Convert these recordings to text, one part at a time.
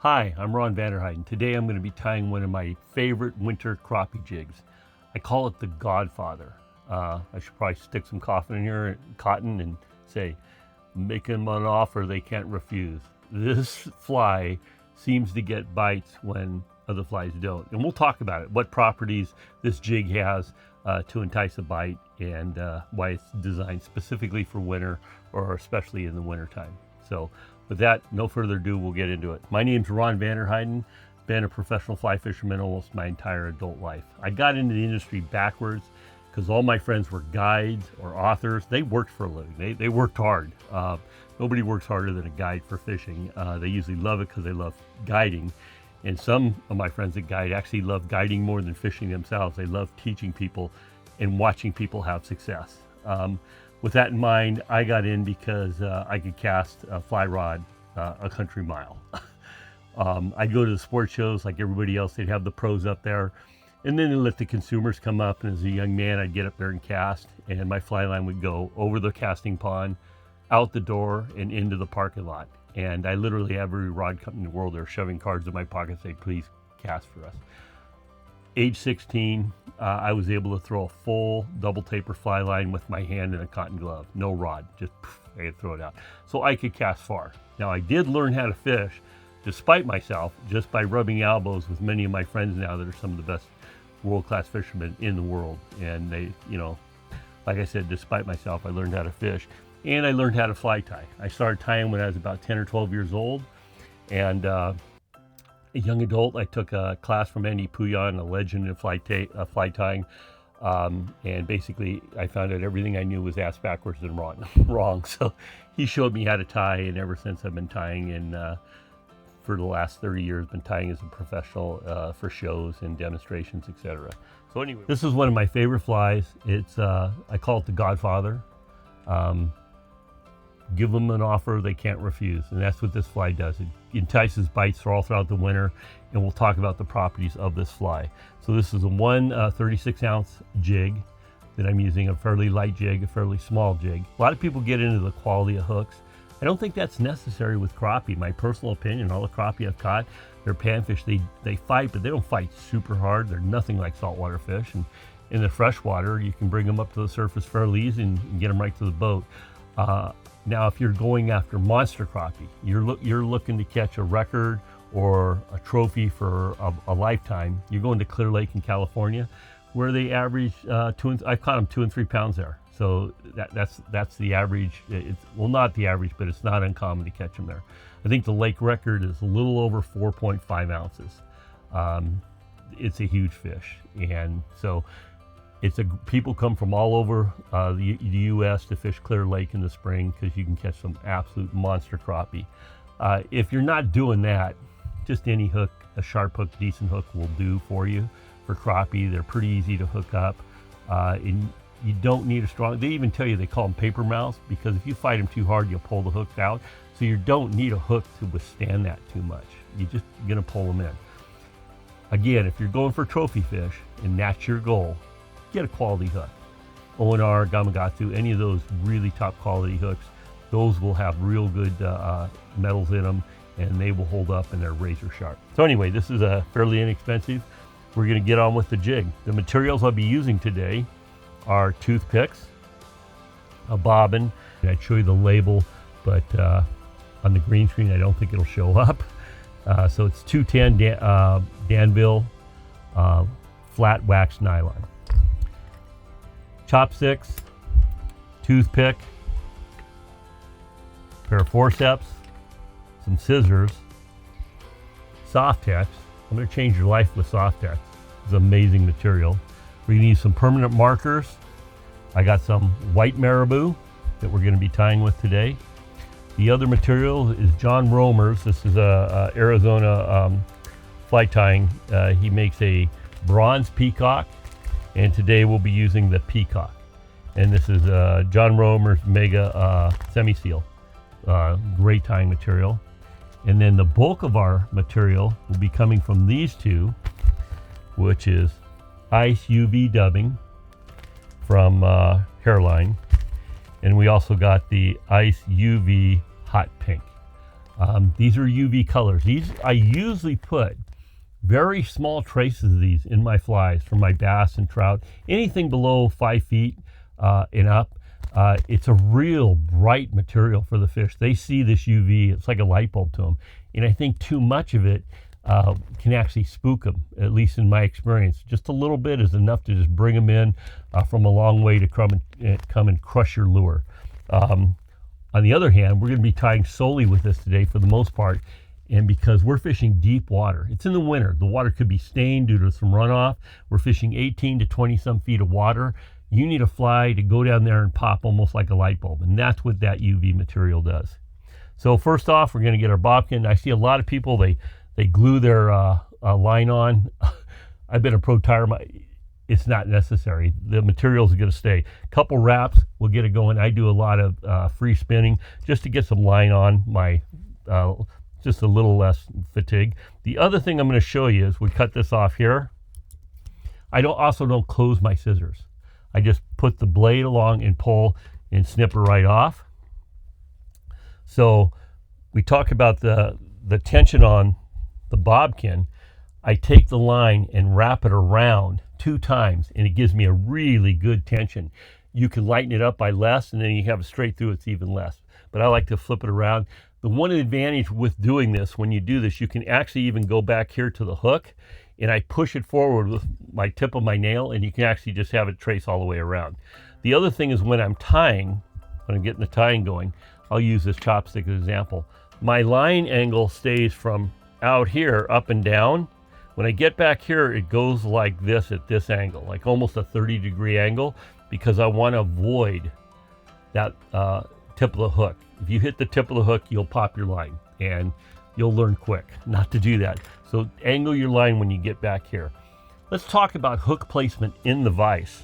Hi, I'm Ron Vanderheiden. Today I'm going to be tying one of my favorite winter crappie jigs. I call it the Godfather. I should probably stick some cotton in here and say, make them an offer they can't refuse. This fly seems to get bites when other flies don't. And we'll talk about it, what properties this jig has to entice a bite, and why it's designed specifically for winter, or especially in the winter time. So with that, no further ado, we'll get into it. My name's Ron Vanderheiden. Been a professional fly fisherman almost my entire adult life. I got into the industry backwards because all my friends were guides or authors. They worked for a living. They worked hard. Nobody works harder than a guide for fishing. They usually love it because they love guiding. And some of my friends that guide actually love guiding more than fishing themselves. They love teaching people and watching people have success. With that in mind, I got in because I could cast a fly rod a country mile. I'd go to the sports shows like everybody else. They'd have the pros up there, and then they'd let the consumers come up. And as a young man, I'd get up there and cast, and my fly line would go over the casting pond, out the door, and into the parking lot. And I literally have every rod company in the world there shoving cards in my pocket saying, please cast for us. Age 16, I was able to throw a full double taper fly line with my hand in a cotton glove. No rod, just I could throw it out. So I could cast far. Now I did learn how to fish, despite myself, just by rubbing elbows with many of my friends now that are some of the best world-class fishermen in the world. And they, like I said, despite myself, I learned how to fish. And I learned how to fly tie. I started tying when I was about 10 or 12 years old. And a young adult, I took a class from Andy Pouillon, a legend in fly tying. And basically, I found out everything I knew was ass backwards and wrong. So he showed me how to tie, and ever since I've been tying. And for the last 30 years, been tying as a professional for shows and demonstrations, etc. So anyway, this is one of my favorite flies. It's I call it the Godfather. Give them an offer they can't refuse, and that's what this fly does. It entices bites all throughout the winter, and we'll talk about the properties of this fly. So this is a 36-ounce jig that I'm using, a fairly light jig, a fairly small jig. A lot of people get into the quality of hooks. I don't think that's necessary with crappie. My personal opinion, all the crappie I've caught, they're panfish. They fight, but they don't fight super hard. They're nothing like saltwater fish. And in the freshwater, you can bring them up to the surface fairly easy and get them right to the boat. Now, if you're going after monster crappie, you're looking to catch a record or a trophy for a lifetime. You're going to Clear Lake in California, where they average I've caught them 2 and 3 pounds there. So that's the average. Well, not the average, but it's not uncommon to catch them there. I think the lake record is a little over 4.5 ounces. It's a huge fish, and so people come from all over the U.S. to fish Clear Lake in the spring because you can catch some absolute monster crappie. If you're not doing that, just any hook, a sharp hook, decent hook will do for you for crappie. They're pretty easy to hook up. And you don't need a strong, they even tell you they call them paper mouths, because if you fight them too hard, you'll pull the hooks out. So you don't need a hook to withstand that too much. You're gonna pull them in. Again, if you're going for trophy fish and that's your goal, get a quality hook. ONR, Gamakatsu, any of those really top quality hooks, those will have real good metals in them, and they will hold up, and they're razor sharp. So anyway, this is a fairly inexpensive. We're gonna get on with the jig. The materials I'll be using today are toothpicks, a bobbin, and I'd show you the label, but on the green screen I don't think it'll show up. So it's 210 Danville flat wax nylon. Chopsticks, toothpick, pair of forceps, some scissors, Softex. I'm going to change your life with Softex. It's amazing material. We're going to use some permanent markers. I got some white marabou that we're going to be tying with today. The other material is John Romer's. This is a Arizona fly tying. He makes a bronze peacock, and today we'll be using the peacock. And this is John Romer's Mega Semi-Seal. Great tying material. And then the bulk of our material will be coming from these two, which is Ice UV dubbing from Hairline. And we also got the Ice UV Hot Pink. These are UV colors. These, I usually put very small traces of these in my flies for my bass and trout. Anything below 5 feet and up, it's a real bright material for the fish. They see this UV, it's like a light bulb to them. And I think too much of it can actually spook them, at least in my experience. Just a little bit is enough to just bring them in from a long way to come and crush your lure. On the other hand, we're going to be tying solely with this today for the most part, and because we're fishing deep water. It's in the winter. The water could be stained due to some runoff. We're fishing 18 to 20 some feet of water. You need a fly to go down there and pop almost like a light bulb, and that's what that UV material does. So first off, we're going to get our bobkin. I see a lot of people, they glue their line on. I've been a pro tire. It's not necessary. The materials are going to stay. Couple wraps will get it going. I do a lot of free spinning just to get some line on my, just a little less fatigue. The other thing I'm going to show you is we cut this off here. I also don't close my scissors. I just put the blade along and pull and snip it right off. So we talk about the tension on the bobkin. I take the line and wrap it around 2 times, and it gives me a really good tension. You can lighten it up by less, and then you have it straight through, it's even less. But I like to flip it around. The one advantage with doing this, when you do this, you can actually even go back here to the hook, and I push it forward with my tip of my nail, and you can actually just have it trace all the way around. The other thing is when I'm tying, when I'm getting the tying going, I'll use this chopstick as an example. My line angle stays from out here up and down. When I get back here, it goes like this at this angle, like almost a 30-degree angle, because I want to avoid that tip of the hook. If you hit the tip of the hook, you'll pop your line, and you'll learn quick not to do that. So angle your line when you get back here. Let's talk about hook placement in the vise.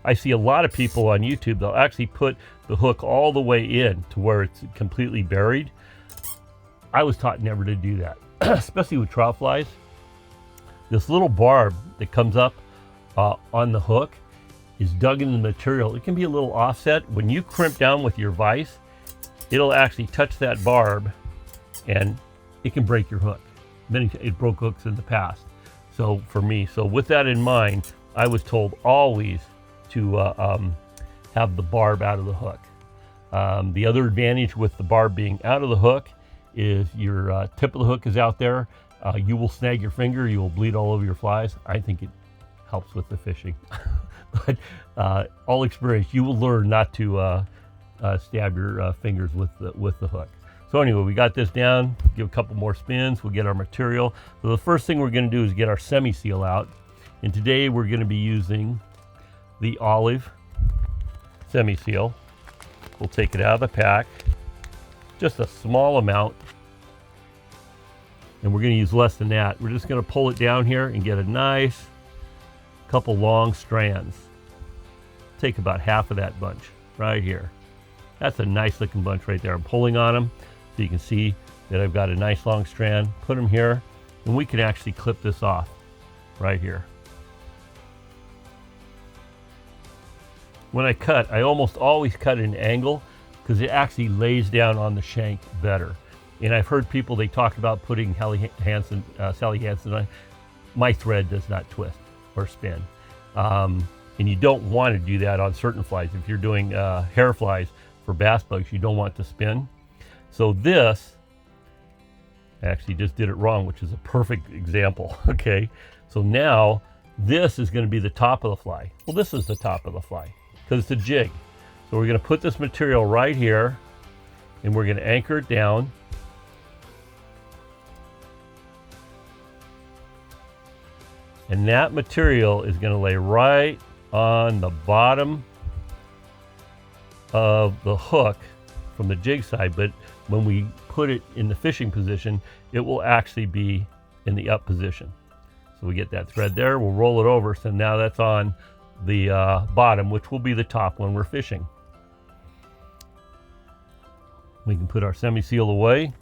I see a lot of people on YouTube, they'll actually put the hook all the way in to where it's completely buried. I was taught never to do that, especially with trout flies. This little barb that comes up on the hook is dug into the material. It can be a little offset. When you crimp down with your vise, it'll actually touch that barb and it can break your hook. It broke hooks in the past. So for me, so with that in mind, I was told always to have the barb out of the hook. The other advantage with the barb being out of the hook is your tip of the hook is out there. You will snag your finger, you will bleed all over your flies. I think it helps with the fishing. But all experience, you will learn not to stab your fingers with the hook. So anyway, we got this down, give a couple more spins, we'll get our material. So the first thing we're gonna do is get our semi-seal out. And today we're gonna be using the olive semi-seal. We'll take it out of the pack, just a small amount. And we're going to use less than that. We're just going to pull it down here and get a nice couple long strands. Take about half of that bunch right here. That's a nice looking bunch right there. I'm pulling on them so you can see that I've got a nice long strand. Put them here, and we can actually clip this off right here. When I cut, I almost always cut at an angle because it actually lays down on the shank better. And I've heard people, they talk about putting Sally Hansen on. My thread does not twist or spin. And you don't want to do that on certain flies. If you're doing hair flies for bass bugs, you don't want to spin. So this, I actually just did it wrong, which is a perfect example, okay? So now, this is going to be the top of the fly. Well, this is the top of the fly because it's a jig. So we're going to put this material right here, and we're going to anchor it down. And that material is going to lay right on the bottom of the hook from the jig side, but when we put it in the fishing position, it will actually be in the up position. So we get that thread there, we'll roll it over, so now that's on the bottom, which will be the top when we're fishing. We can put our semi-seal away.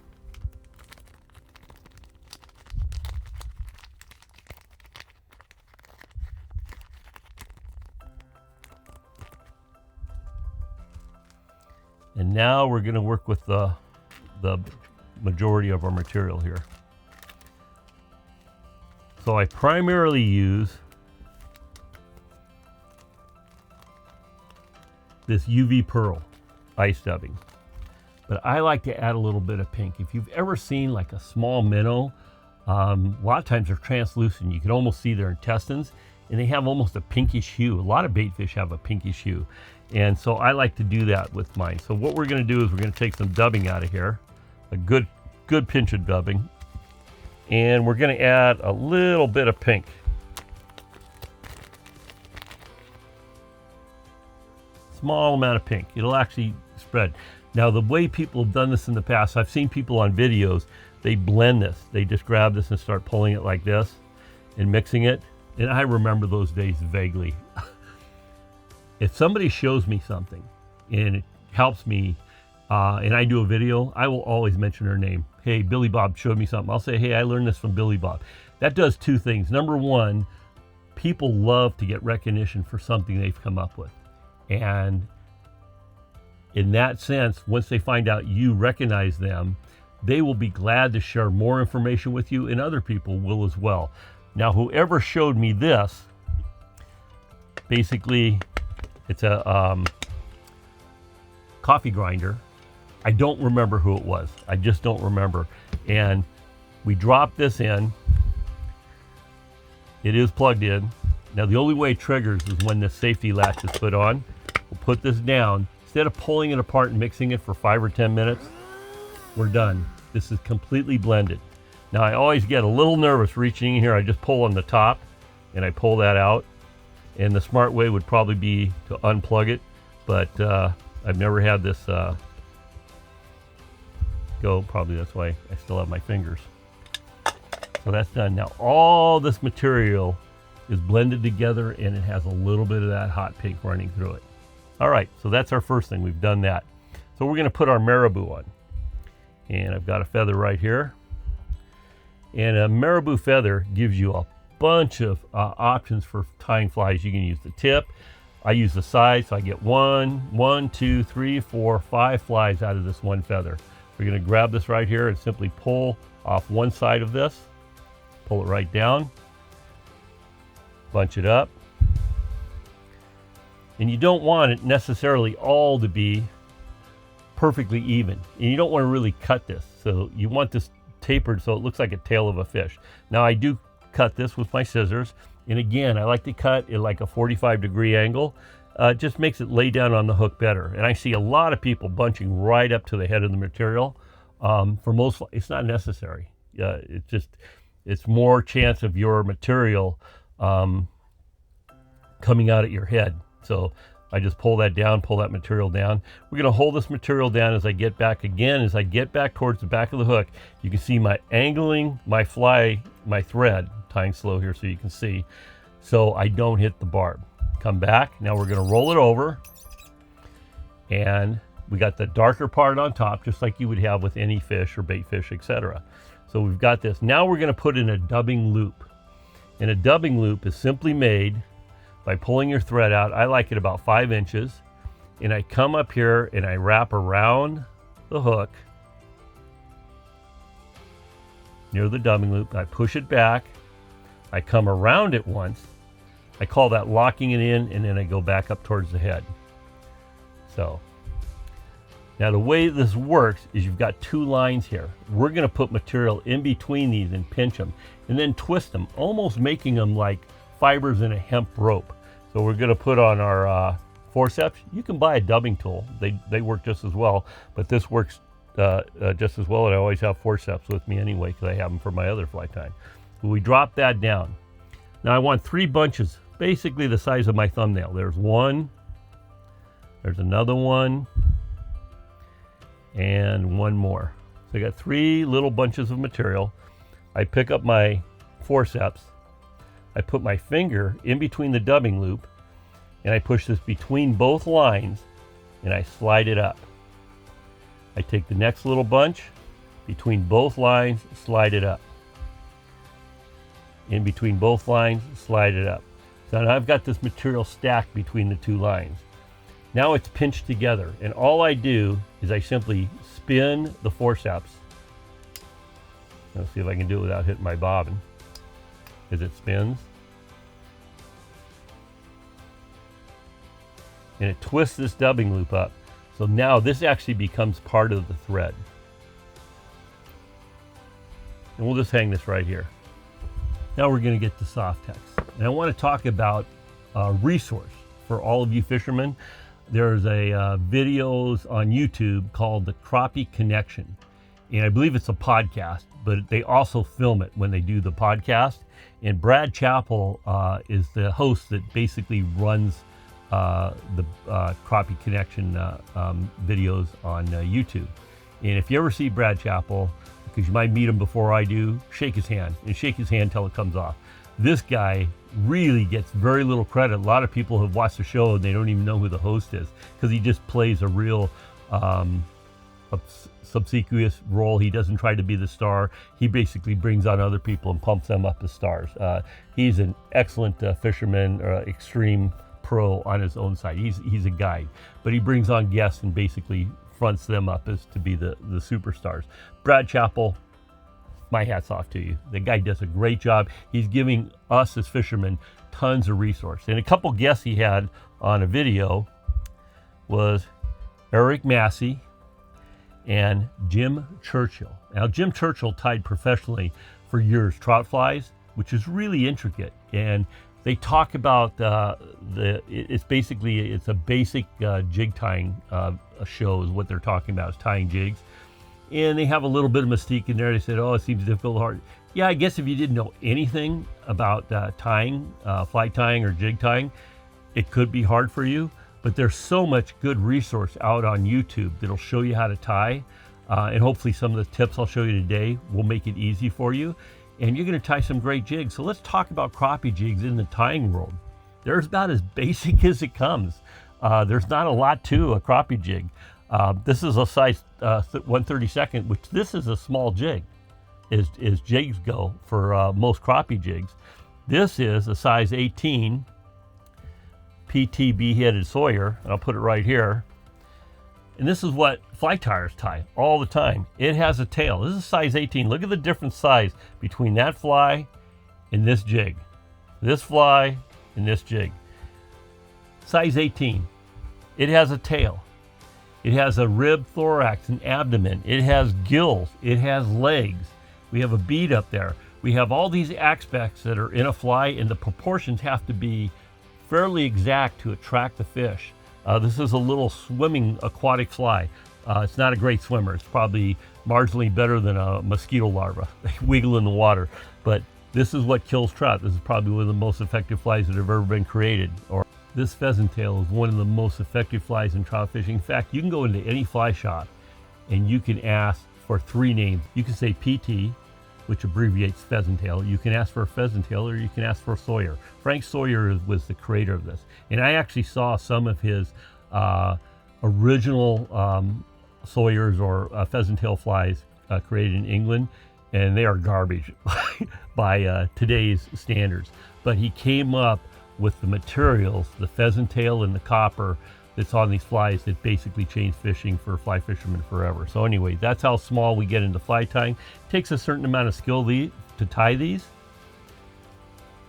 And now we're going to work with the majority of our material here. So I primarily use this UV Pearl ice dubbing, but I like to add a little bit of pink. If you've ever seen like a small minnow, a lot of times they're translucent. You can almost see their intestines, and they have almost a pinkish hue. A lot of bait fish have a pinkish hue, and so I like to do that with mine. So what we're going to do is we're going to take some dubbing out of here, a good pinch of dubbing, and we're going to add a little bit of pink. Small amount of pink. It'll actually spread. Now, the way people have done this in the past, I've seen people on videos, they blend this. They just grab this and start pulling it like this and mixing it. And I remember those days vaguely. If somebody shows me something and it helps me, and I do a video, I will always mention her name. Hey, Billy Bob showed me something. I'll say, hey, I learned this from Billy Bob. That does two things. Number one, people love to get recognition for something they've come up with. And in that sense, once they find out you recognize them, they will be glad to share more information with you, and other people will as well. Now, whoever showed me this, basically, it's a coffee grinder. I don't remember who it was. I just don't remember. And we dropped this in. It is plugged in. Now, the only way it triggers is when the safety latch is put on. We'll put this down. Instead of pulling it apart and mixing it for 5 or 10 minutes, we're done. This is completely blended. Now, I always get a little nervous reaching in here. I just pull on the top and I pull that out. And the smart way would probably be to unplug it, but I've never had this go. Probably that's why I still have my fingers. So that's done. Now, all this material is blended together, and it has a little bit of that hot pink running through it. All right, so that's our first thing. We've done that. So we're going to put our marabou on. And I've got a feather right here. And a marabou feather gives you a bunch of options for tying flies. You can use the tip. I use the side, so I get 1, 2, 3, 4, 5 flies out of this one feather. We're going to grab this right here and simply pull off one side of this. Pull it right down. Bunch it up. And you don't want it necessarily all to be perfectly even. And you don't want to really cut this. So you want this tapered so it looks like a tail of a fish. Now, I do cut this with my scissors. And again, I like to cut at like a 45-degree angle. It just makes it lay down on the hook better. And I see a lot of people bunching right up to the head of the material. For most, it's not necessary. It's more chance of your material coming out at your head. So I just pull that down, pull that material down. We're going to hold this material down as I get back again. As I get back towards the back of the hook, you can see my angling my thread, tying slow here so you can see, so I don't hit the barb. Come back. Now we're going to roll it over, and we got the darker part on top, just like you would have with any fish or bait fish, etc. So we've got this. Now we're going to put in a dubbing loop. And a dubbing loop is simply made by pulling your thread out. I like it about 5 inches. And I come up here and I wrap around the hook near the dubbing loop. I push it back. I come around it once. I call that locking it in, and then I go back up towards the head. So now the way this works is you've got 2 lines here. We're going to put material in between these and pinch them and then twist them, almost making them like fibers in a hemp rope. So we're going to put on our forceps. You can buy a dubbing tool. They work just as well, but this works just as well, and I always have forceps with me anyway because I have them for my other fly time. So we drop that down. Now I want 3 bunches, basically the size of my thumbnail. There's one, there's another one, and one more. So I got 3 little bunches of material. I pick up my forceps. I put my finger in between the dubbing loop, and I push this between both lines, and I slide it up. I take the next little bunch, between both lines, slide it up. In between both lines, slide it up. So now I've got this material stacked between the 2 lines. Now it's pinched together, and all I do is I simply spin the forceps Let's see if I can do it without hitting my bobbin as it spins. And it twists this dubbing loop up. So now this actually becomes part of the thread. And we'll just hang this right here. Now we're going to get to Softex. And I want to talk about a resource for all of you fishermen. There's a videos on YouTube called the Crappie Connection. And I believe it's a podcast, but they also film it when they do the podcast. And Brad Chappell is the host that basically runs the Crappie Connection videos on YouTube. And if you ever see Brad Chappell, because you might meet him before I do, shake his hand, and shake his hand till it comes off. This guy really gets very little credit. A lot of people have watched the show and they don't even know who the host is, because he just plays a real subsequent role. He doesn't try to be the star. He basically brings on other people and pumps them up as stars. He's an excellent fisherman, extreme pro on his own side. He's a guide, but he brings on guests and basically fronts them up as to be the superstars. Brad Chappell, my hat's off to you. The guy does a great job. He's giving us as fishermen tons of resource. And a couple guests he had on a video was Eric Massey and Jim Churchill. Now, Jim Churchill tied professionally for years trout flies, which is really intricate. And they talk about it's a basic jig tying show is what they're talking about, is tying jigs. And they have a little bit of mystique in there. They said, oh, it seems difficult, hard. Yeah, I guess if you didn't know anything about tying, fly tying or jig tying, it could be hard for you. But there's so much good resource out on YouTube that'll show you how to tie. And hopefully some of the tips I'll show you today will make it easy for you. And you're going to tie some great jigs. So let's talk about crappie jigs in the tying world. They're about as basic as it comes. There's not a lot to a crappie jig. This is a size 1/32, which this is a small jig, as jigs go for most crappie jigs. This is a size 18 PTB headed Sawyer, and I'll put it right here. And this is what fly tyers tie all the time. It has a tail. This is size 18. Look at the different size between that fly and this jig. This fly and this jig. Size 18. It has a tail. It has a rib, thorax, and abdomen. It has gills. It has legs. We have a bead up there. We have all these aspects that are in a fly, and the proportions have to be fairly exact to attract the fish. This is a little swimming aquatic fly. It's not a great swimmer. It's probably marginally better than a mosquito larva. They wiggle in the water. But this is what kills trout. This is probably one of the most effective flies that have ever been created. Or this pheasant tail is one of the most effective flies in trout fishing. In fact, you can go into any fly shop and you can ask for 3 names. You can say PT, which abbreviates pheasant tail. You can ask for a pheasant tail, or you can ask for a Sawyer. Frank Sawyer was the creator of this. And I actually saw some of his original Sawyers or pheasant tail flies created in England, and they are garbage by today's standards. But he came up with the materials, the pheasant tail and the copper, that's on these flies that basically changed fishing for fly fishermen forever. So anyway, that's how small we get into fly tying. It takes a certain amount of skill to tie these.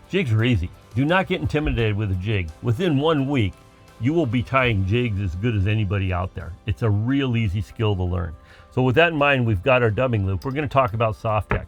Jigs are easy. Do not get intimidated with a jig. Within 1 week, you will be tying jigs as good as anybody out there. It's a real easy skill to learn. So with that in mind, we've got our dubbing loop. We're going to talk about Softex.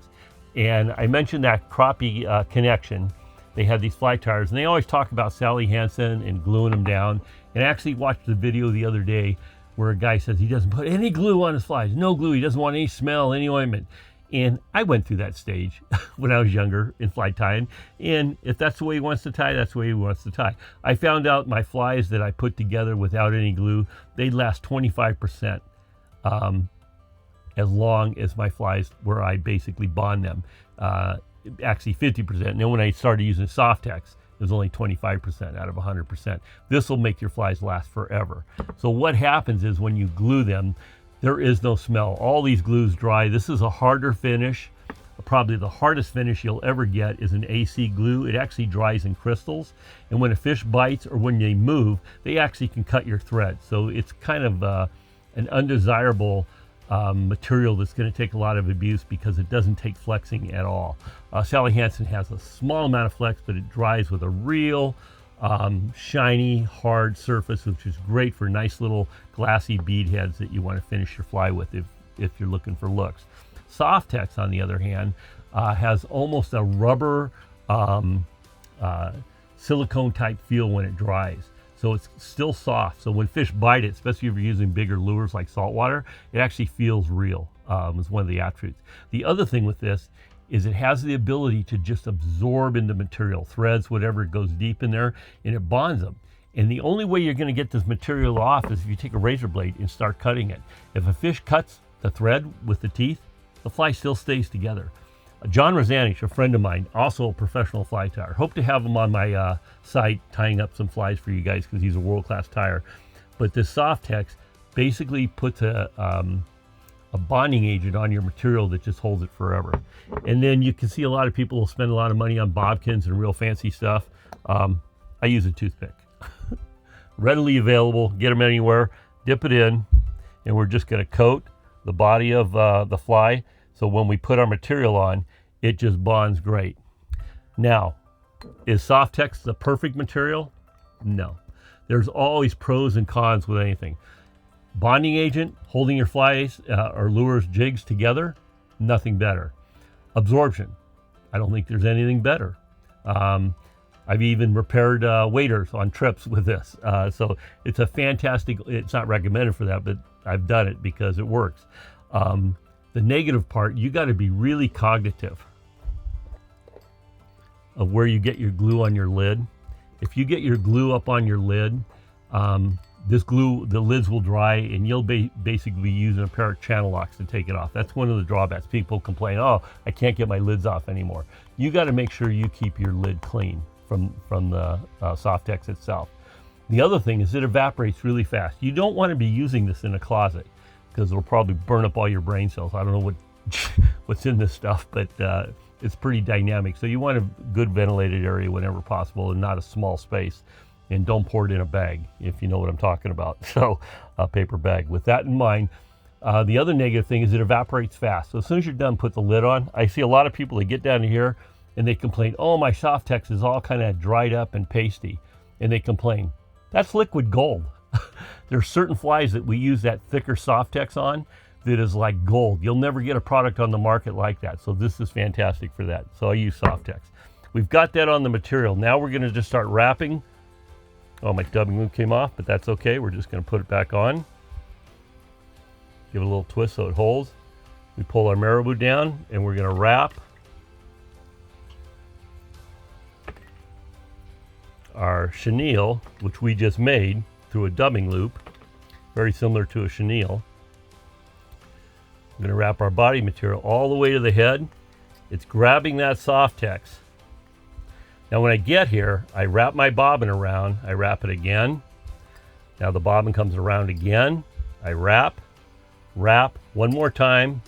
And I mentioned that Crappie Connection. They have these fly tyers, and they always talk about Sally Hansen and gluing them down. And I actually watched the video the other day where a guy says he doesn't put any glue on his flies. No glue. He doesn't want any smell, any ointment. And I went through that stage when I was younger in fly tying. And if that's the way he wants to tie, that's the way he wants to tie. I found out my flies that I put together without any glue, they last 25% as long as my flies where I basically bond them. Actually 50%. And then when I started using Softex, it was only 25% out of 100%. This will make your flies last forever. So what happens is when you glue them, there is no smell. All these glues dry. This is a harder finish. Probably the hardest finish you'll ever get is an AC glue. It actually dries in crystals. And when a fish bites or when they move, they actually can cut your thread. So it's kind of an undesirable material that's going to take a lot of abuse because it doesn't take flexing at all. Sally Hansen has a small amount of flex, but it dries with a real shiny, hard surface, which is great for nice little glassy bead heads that you want to finish your fly with if you're looking for looks. Softex, on the other hand, has almost a rubber silicone type feel when it dries. So it's still soft. So when fish bite it, especially if you're using bigger lures like saltwater, it actually feels real. Is one of the attributes. The other thing with this is it has the ability to just absorb into material, threads, whatever, it goes deep in there, and it bonds them. And the only way you're going to get this material off is if you take a razor blade and start cutting it. If a fish cuts the thread with the teeth, the fly still stays together. John Rozanich, a friend of mine, also a professional fly tyer. Hope to have him on my site tying up some flies for you guys because he's a world-class tyer. But this Softex basically puts a bonding agent on your material that just holds it forever. And then you can see a lot of people will spend a lot of money on bobkins and real fancy stuff. I use a toothpick. Readily available, get them anywhere, dip it in, and we're just going to coat the body of the fly. So when we put our material on, it just bonds great. Now, is Softex the perfect material? No. There's always pros and cons with anything. Bonding agent, holding your flies or lures, jigs together, nothing better. Absorption, I don't think there's anything better. I've even repaired waders on trips with this. So it's a fantastic, it's not recommended for that, but I've done it because it works. The negative part, you got to be really cognitive of where you get your glue on your lid. If you get your glue up on your lid, this glue, the lids will dry and you'll basically be using a pair of channel locks to take it off. That's one of the drawbacks. People complain, oh, I can't get my lids off anymore. You got to make sure you keep your lid clean from the Softex itself. The other thing is it evaporates really fast. You don't want to be using this in a closet because it'll probably burn up all your brain cells. I don't know what's in this stuff, but it's pretty dynamic. So you want a good ventilated area whenever possible and not a small space. And don't pour it in a bag, if you know what I'm talking about. So a paper bag. With that in mind, the other negative thing is it evaporates fast. So as soon as you're done, put the lid on. I see a lot of people that get down to here and they complain, oh, my Softex is all kind of dried up and pasty. And they complain, that's liquid gold. There's certain flies that we use that thicker Softex on that is like gold. You'll never get a product on the market like that. So this is fantastic for that. So I use Softex. We've got that on the material. Now we're gonna just start wrapping. Oh, my dubbing loop came off, but that's okay. We're just gonna put it back on. Give it a little twist so it holds. We pull our marabou down and we're gonna wrap our chenille, which we just made through a dubbing loop, very similar to a chenille. We're gonna wrap our body material all the way to the head. It's grabbing that Softex. Now when I get here, I wrap my bobbin around, I wrap it again. Now the bobbin comes around again. I wrap, one more time,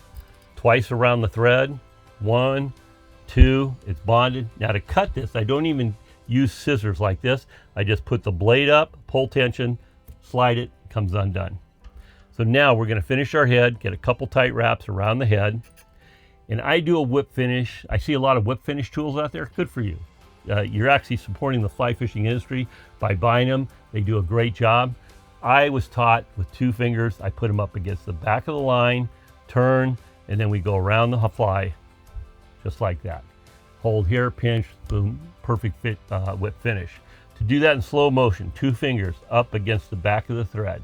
twice around the thread. 1, 2, it's bonded. Now to cut this, I don't even use scissors like this. I just put the blade up, pull tension, slide it, comes undone. So now we're gonna finish our head, get a couple tight wraps around the head. And I do a whip finish. I see a lot of whip finish tools out there, good for you. You're actually supporting the fly fishing industry by buying them. They do a great job. I was taught with 2 fingers, I put them up against the back of the line, turn, and then we go around the fly, just like that. Hold here, pinch, boom, perfect fit whip finish. To do that in slow motion, 2 fingers up against the back of the thread.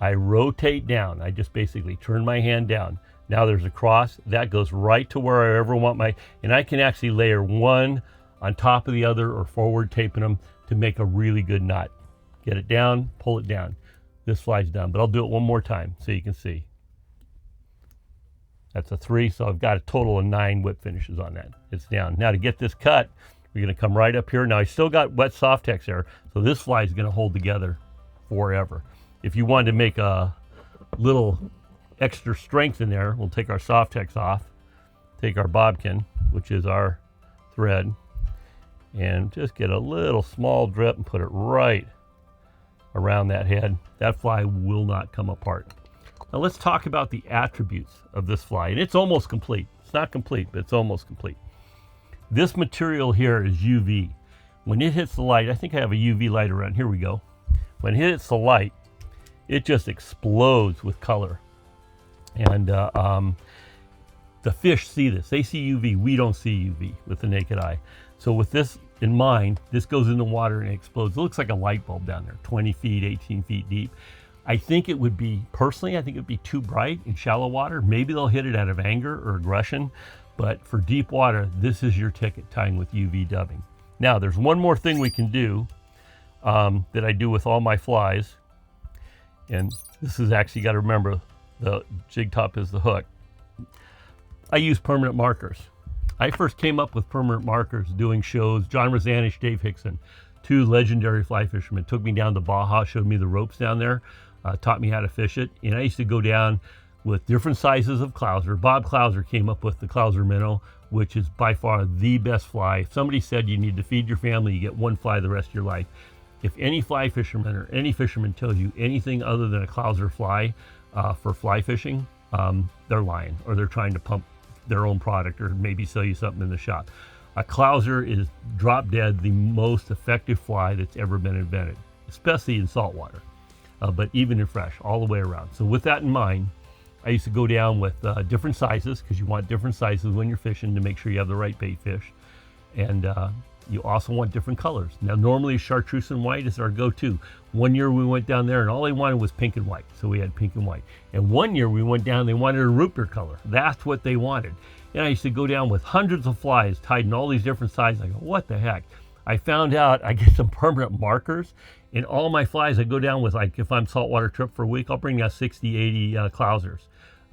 I rotate down. I just basically turn my hand down. Now there's a cross. That goes right to where I ever want my, and I can actually layer one on top of the other or forward taping them to make a really good knot. Get it down, pull it down. This flies down, but I'll do it one more time so you can see. That's a 3, so I've got a total of 9 whip finishes on that. It's down. Now to get this cut, we're gonna come right up here. Now I still got wet Softex there, so this fly is gonna hold together forever. If you wanted to make a little extra strength in there, we'll take our Softex off, take our bodkin, which is our thread, and just get a little small drip and put it right around that head. That fly will not come apart. Now let's talk about the attributes of this fly, and it's almost complete. It's not complete, but it's almost complete. This material here is UV. When it hits the light, I think I have a UV light around. Here we go. When it hits the light, it just explodes with color. And the fish see this. They see UV. We don't see UV with the naked eye. So with this in mind, this goes in the water and it explodes. It looks like a light bulb down there, 20 feet, 18 feet deep. I think it would be, personally, I think it would be too bright in shallow water. Maybe they'll hit it out of anger or aggression, but for deep water, this is your ticket, tying with UV dubbing. Now, there's one more thing we can do that I do with all my flies, and this is actually, got to remember, the jig top is the hook. I use permanent markers. I first came up with permanent markers doing shows. John Rosanish, Dave Hickson, two legendary fly fishermen, took me down to Baja, showed me the ropes down there, taught me how to fish it. And I used to go down with different sizes of clouser. Bob Clouser came up with the Clouser minnow, which is by far the best fly. If somebody said you need to feed your family, you get one fly the rest of your life. If any fly fisherman or any fisherman tells you anything other than a Clouser fly for fly fishing, they're lying, or they're trying to pump their own product or maybe sell you something in the shop. A Clouser is drop dead the most effective fly that's ever been invented, especially in saltwater, but even in fresh, all the way around. So with that in mind, I used to go down with different sizes, because you want different sizes when you're fishing to make sure you have the right bait fish. And you also want different colors. Now, normally chartreuse and white is our go-to. One year we went down there and all they wanted was pink and white. So we had pink and white. And one year we went down, they wanted a root beer color. That's what they wanted. And I used to go down with hundreds of flies tied in all these different sizes. I go, what the heck? I found out I get some permanent markers in all my flies. I go down with, like, if I'm saltwater trip for a week, I'll bring out 60, 80 Clousers,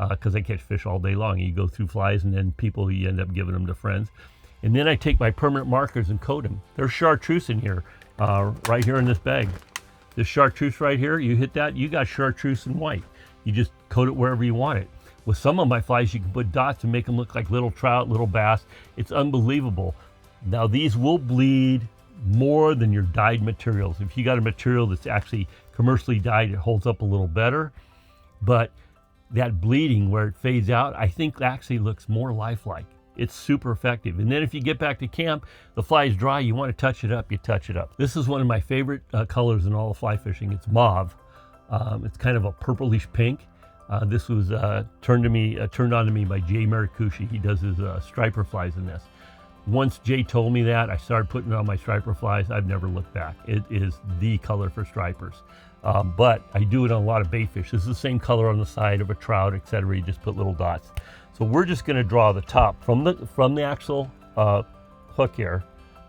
because I catch fish all day long. You go through flies and then people, you end up giving them to friends. And then I take my permanent markers and coat them. There's chartreuse in here, right here in this bag. This chartreuse right here, you hit that, you got chartreuse and white. You just coat it wherever you want it. With some of my flies, you can put dots and make them look like little trout, little bass. It's unbelievable. Now, these will bleed more than your dyed materials. If you got a material that's actually commercially dyed, it holds up a little better. But that bleeding where it fades out, I think actually looks more lifelike. It's super effective. And then if you get back to camp, the fly is dry, you want to touch it up, you touch it up. This is one of my favorite colors in all of fly fishing. It's mauve. It's kind of a purplish pink. This was turned on to me by Jay Maricucci. He does his striper flies in this. Once Jay told me that, I started putting it on my striper flies. I've never looked back. It is the color for stripers. But I do it on a lot of bait fish. This is the same color on the side of a trout, etc. You just put little dots. So we're just going to draw the top from the actual hook here,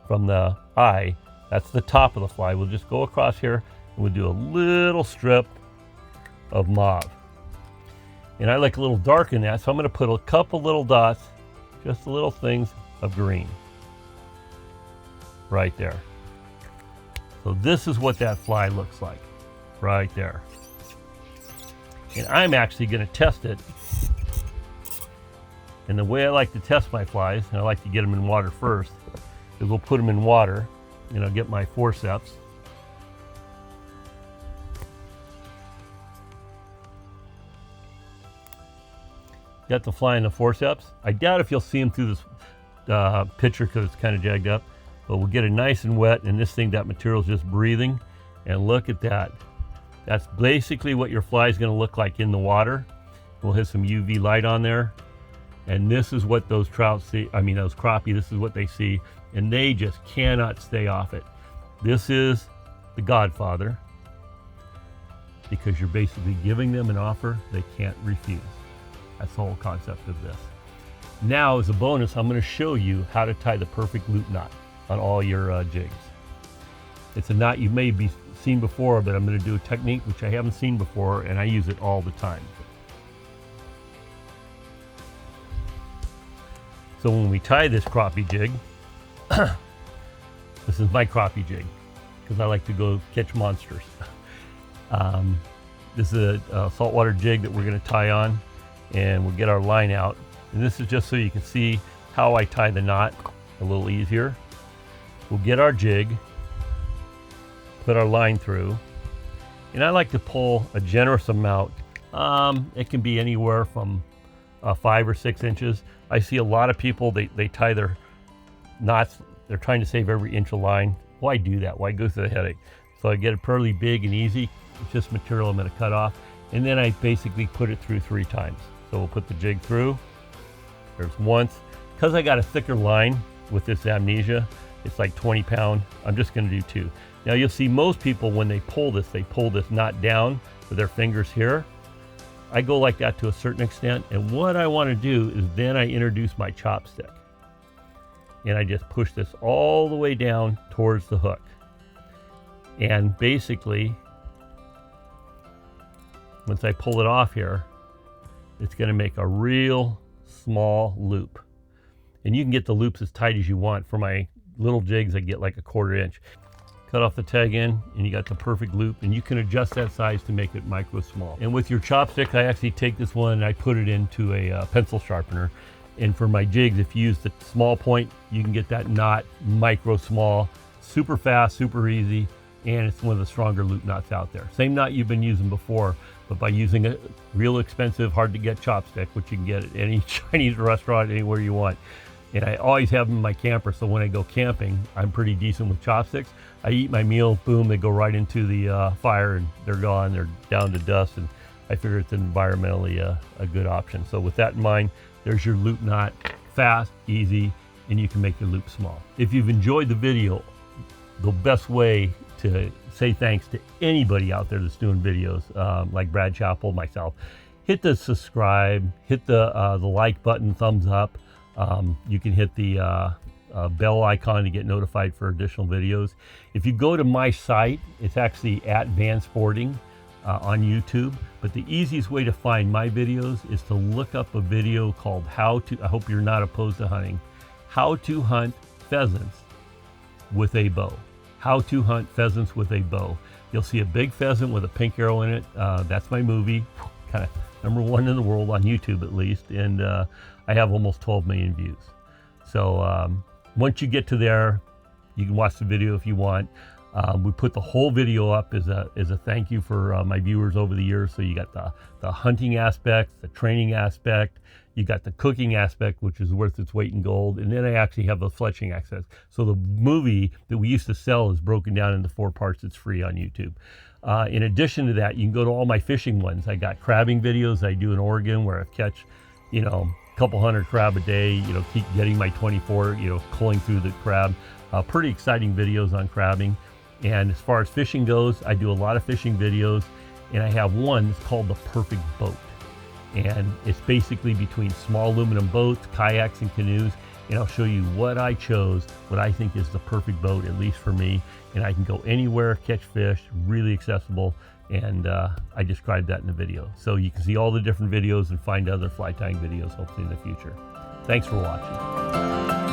from the eye. That's the top of the fly. We'll just go across here and we'll do a little strip of mauve. And I like a little dark in that, so I'm going to put a couple little dots, just little things of green right there. So this is what that fly looks like right there. And I'm actually going to test it. And the way I like to test my flies, and I like to get them in water first, is we'll put them in water, and I'll get my forceps. Got the fly in the forceps. I doubt if you'll see them through this picture because it's kind of jagged up, but we'll get it nice and wet, and this thing, that material is just breathing. And look at that. That's basically what your fly is going to look like in the water. We'll hit some UV light on there. And this is what those trout see, those crappie, this is what they see, and they just cannot stay off it. This is the Godfather, because you're basically giving them an offer they can't refuse. That's the whole concept of this. Now, as a bonus, I'm going to show you how to tie the perfect loop knot on all your jigs. It's a knot you may be seen before, but I'm going to do a technique which I haven't seen before, and I use it all the time. So when we tie this crappie jig, this is my crappie jig, because I like to go catch monsters. This is a saltwater jig that we're going to tie on, and we'll get our line out. And this is just so you can see how I tie the knot a little easier. We'll get our jig, put our line through, and I like to pull a generous amount It can be anywhere from 5 or 6 inches. I see a lot of people, they tie their knots, they're trying to save every inch of line. Why do that? Why go through the headache? So I get it fairly big and easy. It's just material I'm going to cut off. And then I basically put it through 3 times. So we'll put the jig through. There's once. Because I got a thicker line with this Amnesia, it's like 20 pound. I'm just going to do 2. Now you'll see most people when they pull this knot down with their fingers here. I go like that to a certain extent. And what I want to do is then I introduce my chopstick. And I just push this all the way down towards the hook. And basically, once I pull it off here, it's going to make a real small loop. And you can get the loops as tight as you want. For my little jigs, I get like a 1/4 inch. Cut off the tag end, and you got the perfect loop, and you can adjust that size to make it micro small. And with your chopstick, I actually take this one and I put it into a pencil sharpener. And for my jigs, if you use the small point, you can get that knot micro small, super fast, super easy, and it's one of the stronger loop knots out there. Same knot you've been using before, but by using a real expensive, hard to get chopstick, which you can get at any Chinese restaurant, anywhere you want. And I always have them in my camper, so when I go camping, I'm pretty decent with chopsticks. I eat my meal, boom, they go right into the fire and they're gone, they're down to dust, and I figure it's environmentally a good option. So with that in mind, there's your loop knot, fast, easy, and you can make your loop small. If you've enjoyed the video, the best way to say thanks to anybody out there that's doing videos, like Brad Chappell, myself, hit the subscribe, hit the like button, thumbs up. You can hit the bell icon to get notified for additional videos. If you go to my site, it's actually at Van Sporting on YouTube. But the easiest way to find my videos is to look up a video called I hope you're not opposed to hunting, How to Hunt Pheasants with a Bow. How to Hunt Pheasants with a Bow. You'll see a big pheasant with a pink arrow in it. That's my movie, kind of #1 in the world on YouTube at least. And I have almost 12 million views. So once you get to there, you can watch the video if you want. We put the whole video up as a thank you for my viewers over the years. So you got the hunting aspect, the training aspect, you got the cooking aspect, which is worth its weight in gold. And then I actually have the fletching aspect. So the movie that we used to sell is broken down into 4 parts. It's free on YouTube. In addition to that, you can go to all my fishing ones. I got crabbing videos I do in Oregon where I catch, a couple hundred crab a day, keep getting my 24, culling through the crab. Pretty exciting videos on crabbing. And as far as fishing goes, I do a lot of fishing videos, and I have one that's called The Perfect Boat. And it's basically between small aluminum boats, kayaks, and canoes. And I'll show you what I chose, what I think is the perfect boat, at least for me. And I can go anywhere, catch fish, really accessible. And I described that in the video. So you can see all the different videos and find other fly tying videos hopefully in the future. Thanks for watching.